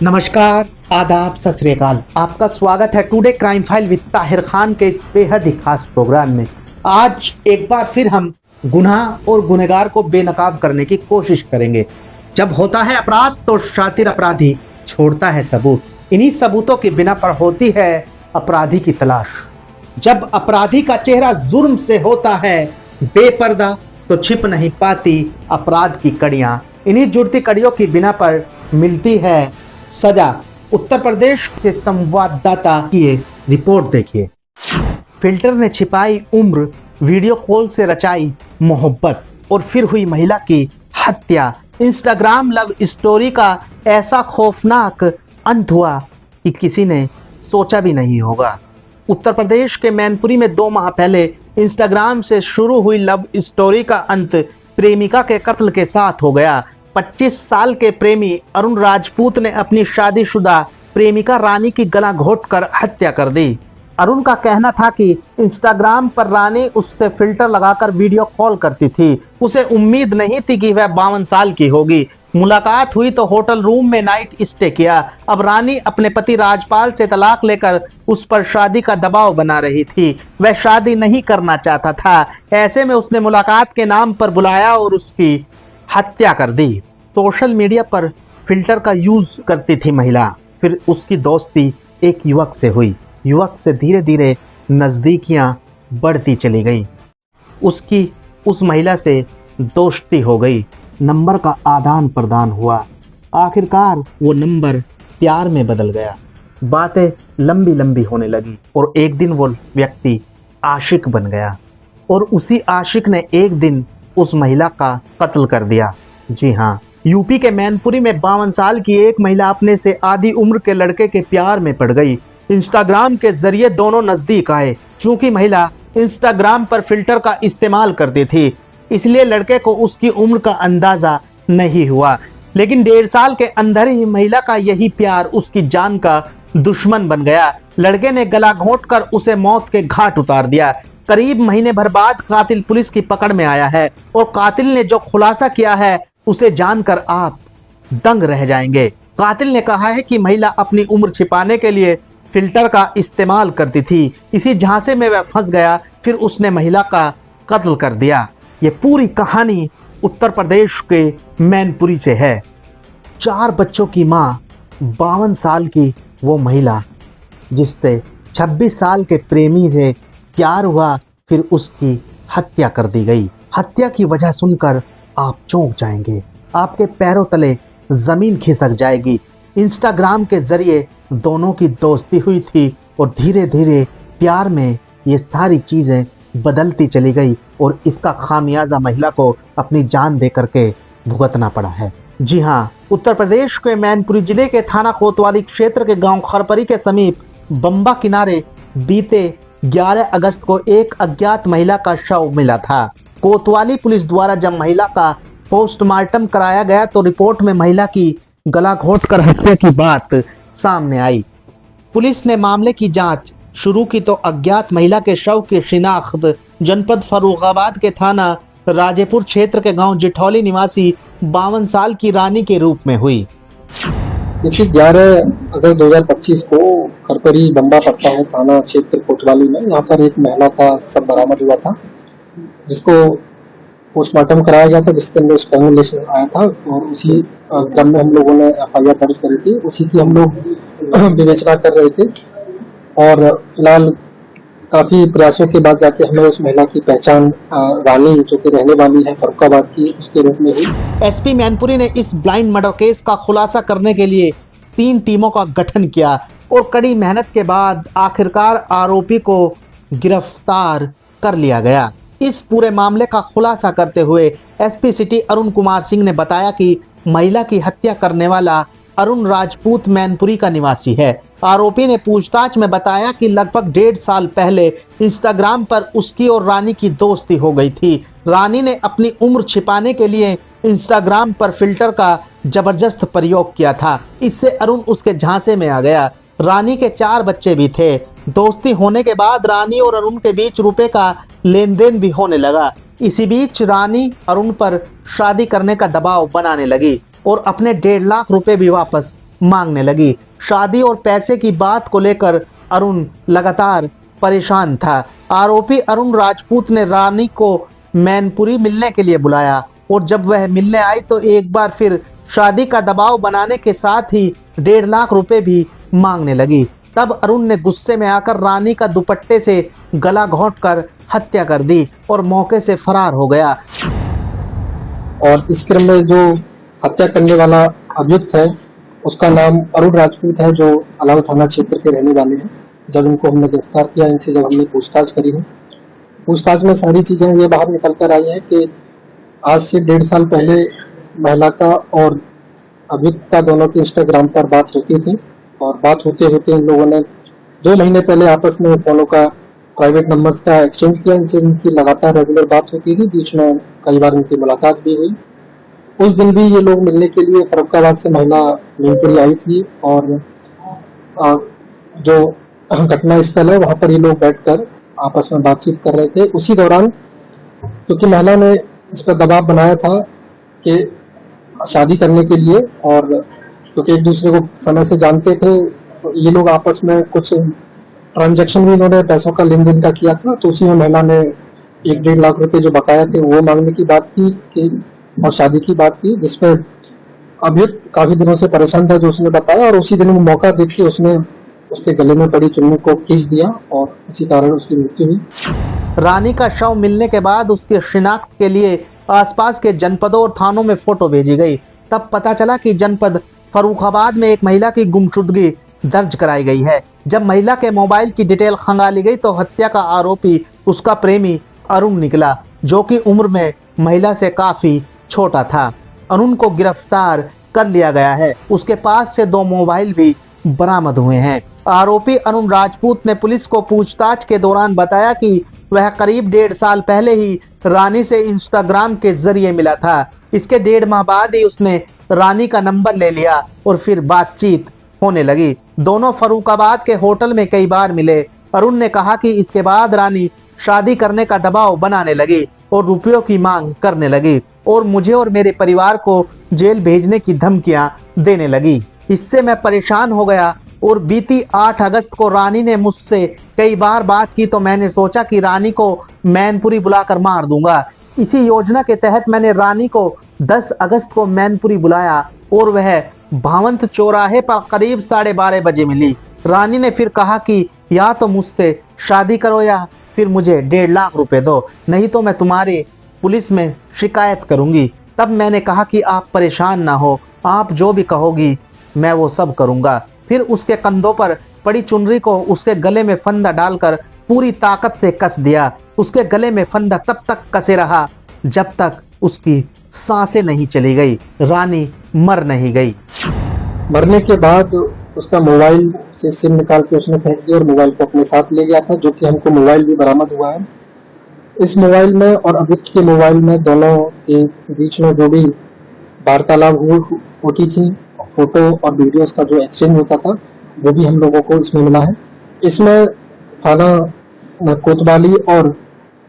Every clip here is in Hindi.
नमस्कार, आदाब, सत श्री अकाल। आपका स्वागत है today crime file with Tahir Khan के इस बेहद ही खास प्रोग्राम में। आज एक बार फिर हम गुनाह और गुनहगार को बेनकाब करने की कोशिश करेंगे। जब होता है अपराध तो शातिर अपराधी छोड़ता है सबूत। इन्हीं सबूतों के बिना पर होती है अपराधी की तलाश। जब अपराधी का चेहरा जुर्म से होता है बेपर्दा तो छिप नहीं पाती अपराध की कड़ियां। इन्हीं जुड़ती कड़ियों की बिना पर मिलती है सजा। उत्तर प्रदेश से संवाददाता की एक रिपोर्ट देखिए। फिल्टर ने छिपाई उम्र, वीडियो कॉल से रचाई मोहब्बत और फिर हुई महिला की हत्या। इंस्टाग्राम लव स्टोरी का ऐसा खौफनाक अंत हुआ कि किसी ने सोचा भी नहीं होगा। उत्तर प्रदेश के मैनपुरी में 2 माह पहले इंस्टाग्राम से शुरू हुई लव स्टोरी का अंत प्रेमिका के कत्ल के साथ हो गया। 25 साल के प्रेमी अरुण राजपूत ने अपनी शादीशुदा प्रेमिका रानी की गला घोंटकर हत्या कर दी। अरुण का कहना था कि इंस्टाग्राम पर रानी उससे फिल्टर लगाकर वीडियो कॉल करती थी। उसे उम्मीद नहीं थी कि वह 52 साल की होगी। मुलाकात हुई तो होटल रूम में नाइट स्टे किया। अब रानी अपने पति राजपाल से तलाक लेकर उस पर शादी का दबाव बना रही थी। वह शादी नहीं करना चाहता था। ऐसे में उसने मुलाकात के नाम पर बुलाया और उसकी हत्या कर दी। सोशल मीडिया पर फिल्टर का यूज करती थी महिला। फिर उसकी दोस्ती एक युवक से हुई। युवक से धीरे धीरे नजदीकियां बढ़ती चली गई। उसकी उस महिला से दोस्ती हो गई। नंबर का आदान प्रदान हुआ। आखिरकार वो नंबर प्यार में बदल गया। बातें लंबी लंबी होने लगी और एक दिन वो व्यक्ति आशिक बन गया और उसी आशिक ने एक दिन उस महिला का कत्ल कर दिया। जी हाँ, यूपी के मैनपुरी में 52 साल की एक महिला अपने से आधी उम्र के लड़के के प्यार में पड़ गई। इंस्टाग्राम के जरिए दोनों नजदीक आए। चूंकि महिला इंस्टाग्राम पर फिल्टर का इस्तेमाल करती थी इसलिए लड़के को उसकी उम्र का अंदाजा नहीं हुआ। लेकिन 1.5 साल के अंदर ही महिला का यही प्यार उसकी जान का दुश्मन बन गया। लड़के ने गला घोंटकर उसे मौत के घाट उतार दिया। करीब महीने भर बाद कातिल पुलिस की पकड़ में आया है और कातिल ने जो खुलासा किया है उसे जानकर आप दंग रह जाएंगे। कातिल ने कहा है कि महिला अपनी उम्र छिपाने के लिए फिल्टर का इस्तेमाल करती थी। इसी झांसे में वह फंस गया। फिर उसने महिला का कत्ल कर दिया। ये पूरी कहानी उत्तर प्रदेश के मैनपुरी से है। 4 बच्चों की माँ, 52 साल की वो महिला जिससे 26 साल के प्रेमी से प्यार हुआ, फिर उसकी हत्या कर दी गई। हत्या की वजह सुनकर आप चौंक जाएंगे। आपके पैरों तले जमीन खिसक जाएगी। इंस्टाग्राम के जरिए दोनों की दोस्ती हुई थी और धीरे धीरे प्यार में ये सारी चीजें बदलती चली गई और इसका खामियाजा महिला को अपनी जान दे करके भुगतना पड़ा है। जी हाँ, उत्तर प्रदेश के मैनपुरी जिले के थाना कोतवाली क्षेत्र के गांव खरपरी के समीप बंबा किनारे बीते 11 अगस्त को एक अज्ञात महिला का शव मिला था। कोतवाली पुलिस द्वारा जब महिला का पोस्टमार्टम कराया गया तो रिपोर्ट में महिला की गला घोंटकर हत्या की बात सामने आई। पुलिस ने मामले की जांच शुरू की तो अज्ञात महिला के शव की शिनाख्त जनपद फर्रुखाबाद के थाना राजेपुर क्षेत्र के गांव जिठौली निवासी 52 साल की रानी के रूप में हुई। देखिए, 11 अगस्त 2025 को खरपरी बंबा पड़ता है थाना क्षेत्र कोतवाली में। यहाँ पर एक महिला का शव बरामद हुआ था जिसको पोस्टमार्टम कराया गया था, जिसके अंदर स्ट्रैंगुलेशन आया था और उसी क्रम में हम लोगों ने FIR दर्ज करी थी। उसी की हम लोग विवेचना कर रहे थे और फिलहाल काफी प्रयासों के बाद जाके हमें उस महिला की पहचान रानी, जो कि रहने वाली है फर्रुखाबाद की, उसके रूप में हुई। SP मैनपुरी ने इस ब्लाइंड मर्डर केस का खुलासा करने के लिए 3 टीमों का गठन किया और कड़ी मेहनत के बाद आखिरकार आरोपी को गिरफ्तार कर लिया गया। इस पूरे मामले का खुलासा करते हुए SP सिटी अरुण कुमार सिंह ने बताया कि महिला की हत्या करने वाला अरुण राजपूत मैनपुरी का निवासी है। आरोपी ने पूछताछ में बताया कि लगभग 1.5 साल पहले इंस्टाग्राम पर उसकी और रानी की दोस्ती हो गई थी। रानी ने अपनी उम्र छिपाने के लिए इंस्टाग्राम पर फिल्टर का जबरदस्त प्रयोग किया था। इससे अरुण उसके झांसे में आ गया। रानी के 4 बच्चे भी थे। दोस्ती होने के बाद रानी और अरुण के बीच रुपए का लेन देन भी होने लगा। इसी बीच रानी अरुण पर शादी करने का दबाव बनाने लगी और अपने 1.5 लाख रुपए भी वापस मांगने लगी। शादी और पैसे की बात को लेकर अरुण लगातार परेशान था। आरोपी अरुण राजपूत ने रानी को मैनपुरी मिलने के लिए बुलाया और जब वह मिलने आई तो एक बार फिर शादी का दबाव बनाने के साथ ही 1.5 लाख रुपए भी मांगने लगी। तब अरुण ने गुस्से में आकर रानी का दुपट्टे से गला घोंटकर हत्या कर दी और मौके से फरार हो गया। और इस क्रम में जो हत्या करने वाला अभियुक्त है उसका नाम अरुण राजपूत है, जो अलाव थाना क्षेत्र के रहने वाले हैं। जब इनको हमने गिरफ्तार किया, इनसे जब हमने पूछताछ करी है, पूछताछ में सारी चीजें ये बाहर निकल कर आई है कि आज से 1.5 साल पहले महिला का और अभियुक्त का दोनों की इंस्टाग्राम पर बात होती थी और बात होते होते इन लोगों ने 2 महीने पहले आपस में फोनों का प्राइवेट नंबर्स का एक्सचेंज किया। इनसे इनकी लगातार रेगुलर बात होती थी, बीच में कई बार इनकी मुलाकात भी हुई। उस दिन भी ये लोग मिलने के लिए फरुखाबाद से महिला मैनपुरी आई थी और जो घटना स्थल है वहां पर ये लोग बैठकर आपस में बातचीत कर रहे थे। उसी दौरान क्योंकि महिला ने इस पर दबाव बनाया था कि शादी करने के लिए, और क्योंकि एक दूसरे को समय से जानते थे तो ये लोग आपस में कुछ ट्रांजैक्शन भी इन्होंने पैसों का लेन देन का किया था। तो उसी में महिला ने 1.5 लाख रुपए जो बकाया थे वो मांगने की बात की और शादी की बात की, जिसमें अभियुक्त काफी दिनों से परेशान था जो उसने बताया, और उसी दिन वो मौका देख के उसने उसके गले में पड़ी चुन्नी को खींच दिया और इसी कारण उसकी मृत्यु हुई। रानी का शव मिलने के बाद उसकी शिनाख्त के लिए आसपास के जनपदों और थानों में फोटो भेजी गई। तब पता चला कि जनपद फरुखाबाद में एक महिला की गुमशुदगी दर्ज कराई गई है। जब महिला के मोबाइल की डिटेल खंगाली गई तो हत्या का आरोपी उसका प्रेमी अरुण निकला, जो कि उम्र में महिला से काफी छोटा था। अरुण को गिरफ्तार कर लिया गया है। उसके पास से 2 मोबाइल भी बरामद हुए हैं। आरोपी अरुण राजपूत ने पुलिस को पूछताछ के दौरान बताया कि वह करीब 1.5 साल पहले ही रानी से इंस्टाग्राम के जरिए मिला था। इसके 1.5 माह बाद ही उसने रानी का नंबर ले लिया और फिर बातचीत होने लगी। दोनों फरुखाबाद के होटल में कई बार मिले। अरुण ने कहा कि इसके बाद रानी शादी करने का दबाव बनाने लगी और रुपयों की मांग करने लगी और मुझे और मेरे परिवार को जेल भेजने की धमकियां देने लगी। इससे मैं परेशान हो गया और बीती 8 अगस्त को रानी ने मुझसे कई बार बात की तो मैंने सोचा कि रानी को मैनपुरी बुलाकर मार दूंगा। इसी योजना के तहत मैंने रानी को 10 अगस्त को मैनपुरी बुलाया और वह भावंत चौराहे पर करीब 12:30 बजे मिली। रानी ने फिर कहा कि या तो मुझसे शादी करो या फिर मुझे 1.5 लाख रुपए दो, नहीं तो मैं तुम्हारी पुलिस में शिकायत करूंगी। तब मैंने कहा कि आप परेशान ना हो, आप जो भी कहोगी मैं वो सब करूंगा। फिर उसके कंधों पर पड़ी चुनरी को उसके गले में फंदा डालकर पूरी ताकत से कस दिया। उसके गले में फंदा तब तक कसे रहा जब तक उसकी सांसें नहीं चली गई। रानी मर नहीं गई। मरने के बाद उसका मोबाइल से सिम निकाल के उसने फेंक दिया और मोबाइल को अपने साथ ले गया था, जो कि हमको मोबाइल भी बरामद हुआ है। इस मोबाइल में और अभियुक्त के मोबाइल में दोनों के बीच में जो भी वार्तालाप होती थी, फोटो और वीडियोस का जो एक्सचेंज होता था, वो भी हम लोगों को इसमें मिला है। इसमें थाना कोतवाली और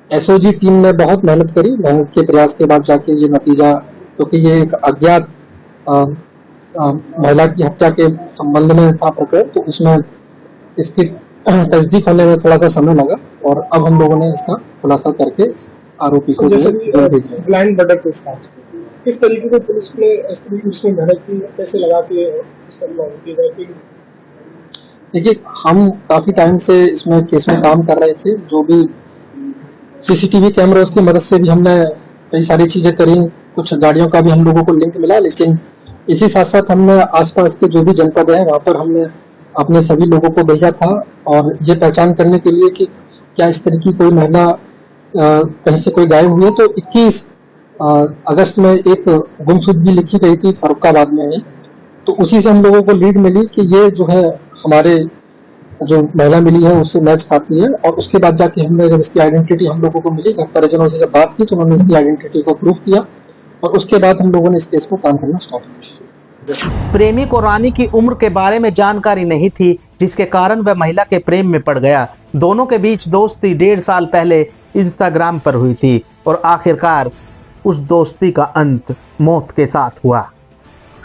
एसओजी टीम ने बहुत मेहनत करी। मेहनत के प्रयास के बाद जाके ये नतीजा, क्योंकि ये एक अज्ञात महिला की हत्या के संबंध में था प्रकरण, तो इसमें इसकी तस्दीक होने में थोड़ा सा समय लगा और अब हम लोगों ने इसका खुलासा करके आरोपी को ब्लाइंड मर्डर के साथ किस तरीके से पुलिस ने इसमें मेहनत की, कैसे लगा के इसका प्लान किया? देखिए, हम काफी टाइम से इसमें केस में काम कर रहे थे। जो भी सीसीटीवी कैमरा उसकी मदद से भी हमने कई सारी चीजें करी, कुछ गाड़ियों का भी हम लोगों को लिंक मिला, लेकिन इसी साथ साथ हमने आसपास के जो भी जनपद है वहां पर हमने अपने सभी लोगों को भेजा था और ये पहचान करने के लिए कि क्या इस तरह की कोई महिला कहीं से कोई गायब हुई है। तो 21 अगस्त में एक गुमशुदगी लिखी गई थी फरुखाबाद में ही, तो उसी से हम लोगों को लीड मिली कि ये जो है हमारे जो महिला मिली है उससे मैच खाती है। और उसके बाद जाके हमने जब इसकी आइडेंटिटी हम लोगों को मिली, घर परिजनों से जब बात की तो उन्होंने इसकी आइडेंटिटी को प्रूव किया और उसके बाद हम लोगों ने इस केस को काम करना स्टार्ट किया। प्रेमी को रानी की उम्र के बारे में जानकारी नहीं थी, जिसके कारण वह महिला के प्रेम में पड़ गया। दोनों के बीच दोस्ती 1.5 साल पहले इंस्टाग्राम पर हुई थी और आखिरकार उस दोस्ती का अंत मौत के साथ हुआ।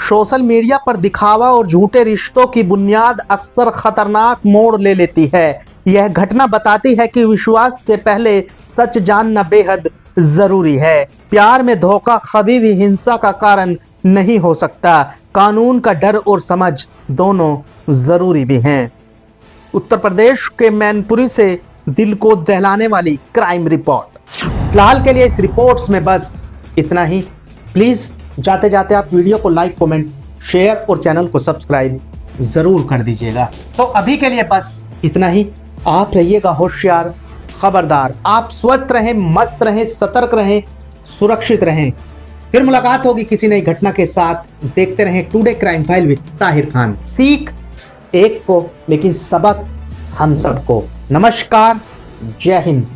सोशल मीडिया पर दिखावा और झूठे रिश्तों की बुनियाद अक्सर खतरनाक मोड़ ले लेती है। यह घटना बताती है कि विश्वास से पहले सच जानना बेहद जरूरी है। प्यार में धोखा कभी भी हिंसा का कारण नहीं हो सकता। कानून का डर और समझ दोनों जरूरी भी हैं। उत्तर प्रदेश के मैनपुरी से दिल को दहलाने वाली क्राइम रिपोर्ट। फिलहाल के लिए इस रिपोर्ट्स में बस इतना ही। प्लीज जाते जाते आप वीडियो को लाइक, कमेंट, शेयर और चैनल को सब्सक्राइब जरूर कर दीजिएगा। तो अभी के लिए बस इतना ही। आप रहिएगा होशियार, खबरदार। आप स्वस्थ रहें, मस्त रहें, सतर्क रहें, सुरक्षित रहें। फिर मुलाकात होगी किसी नई घटना के साथ। देखते रहें today crime file with Tahir Khan. सीख एक को, लेकिन सबक हम सबको। नमस्कार, जय हिंद।